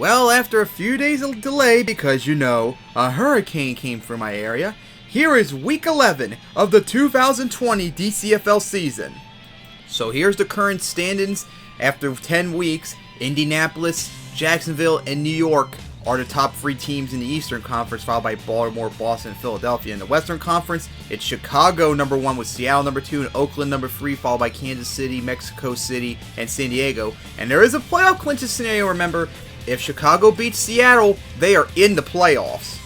Well, after a few days of delay because, a hurricane came through my area, here is Week 11 of the 2020 DCFL season. So here's the current standings after 10 weeks. Indianapolis, Jacksonville, and New York are the top 3 teams in the Eastern Conference, followed by Baltimore, Boston, and Philadelphia. In the Western Conference, it's Chicago number 1 with Seattle number 2 and Oakland number 3, followed by Kansas City, Mexico City, and San Diego. And there is a playoff clinching scenario, remember. If Chicago beats Seattle, they are in the playoffs.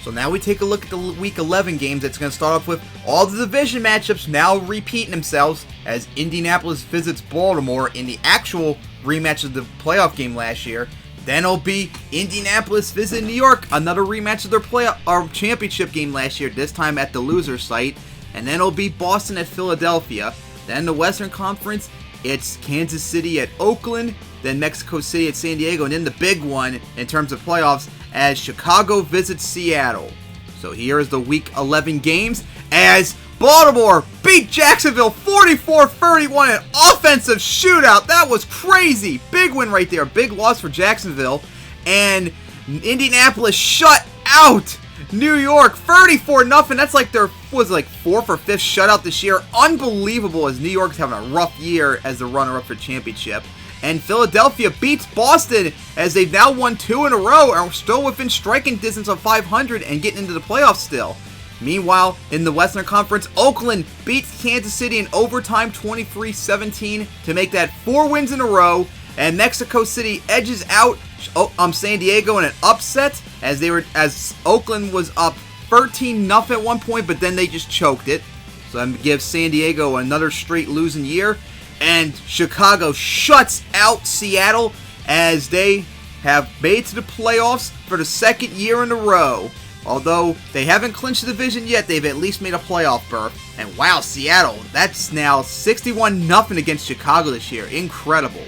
So now we take a look at the Week 11 games. It's going to start off with all the division matchups now repeating themselves as Indianapolis visits Baltimore in the actual rematch of the playoff game last year. Then it'll be Indianapolis visiting New York, another rematch of their championship game last year, this time at the loser site. And then it'll be Boston at Philadelphia. Then the Western Conference, it's Kansas City at Oakland, then Mexico City at San Diego, and then the big one in terms of playoffs as Chicago visits Seattle. So here is the Week 11 games as Baltimore beat Jacksonville 44-31, an offensive shootout. That was crazy. Big win right there. Big loss for Jacksonville. And Indianapolis shut out New York 34-0. That's like their 4th or 5th shutout this year. Unbelievable, as New York's having a rough year as the runner-up for championship. And Philadelphia beats Boston as they've now won 2 in a row and are still within striking distance of 500 and getting into the playoffs still. Meanwhile, in the Western Conference, Oakland beats Kansas City in overtime 23-17 to make that 4 wins in a row. And Mexico City edges out San Diego in an upset as Oakland was up 13-0 at one point, but then they just choked it. So that gives San Diego another straight losing year. And Chicago shuts out Seattle as they have made to the playoffs for the 2nd year in a row. Although they haven't clinched the division yet, they've at least made a playoff berth. And wow, Seattle, that's now 61-0 against Chicago this year. Incredible.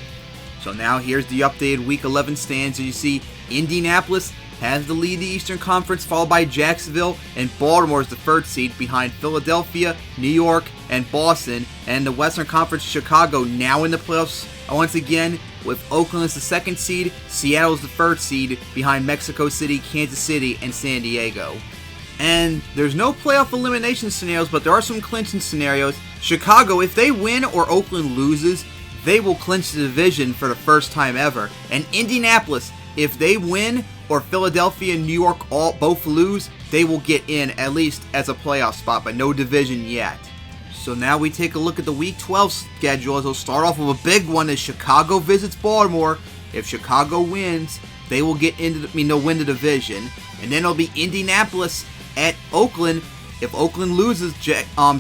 So now here's the updated Week 11 stands. As you see, Indianapolis has the lead in the Eastern Conference, followed by Jacksonville, and Baltimore is the 3rd seed behind Philadelphia, New York, and Boston. And the Western Conference, Chicago now in the playoffs once again, with Oakland as the 2nd seed, Seattle is the 3rd seed behind Mexico City, Kansas City, and San Diego. And there's no playoff elimination scenarios, but there are some clinching scenarios. Chicago, if they win or Oakland loses, they will clinch the division for the first time ever. And Indianapolis, if they win or Philadelphia and New York both lose, they will get in at least as a playoff spot, but no division yet. So now we take a look at the Week 12 schedule, as they'll start off with a big one as Chicago visits Baltimore. If Chicago wins, they will get into they'll win the division. And then it'll be Indianapolis at Oakland. If Oakland loses,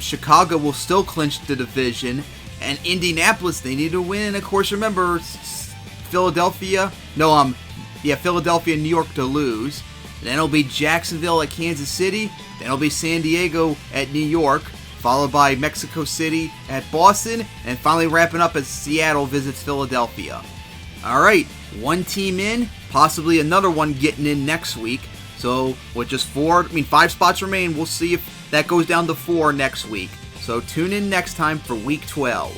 Chicago will still clinch the division. And Indianapolis, they need to win. And of course, remember, Philadelphia and New York to lose. And then it'll be Jacksonville at Kansas City. Then it'll be San Diego at New York, followed by Mexico City at Boston, and finally wrapping up as Seattle visits Philadelphia. Alright, 1 team in, possibly another one getting in next week. So with just 5 spots remain, we'll see if that goes down to 4 next week. So tune in next time for Week 12.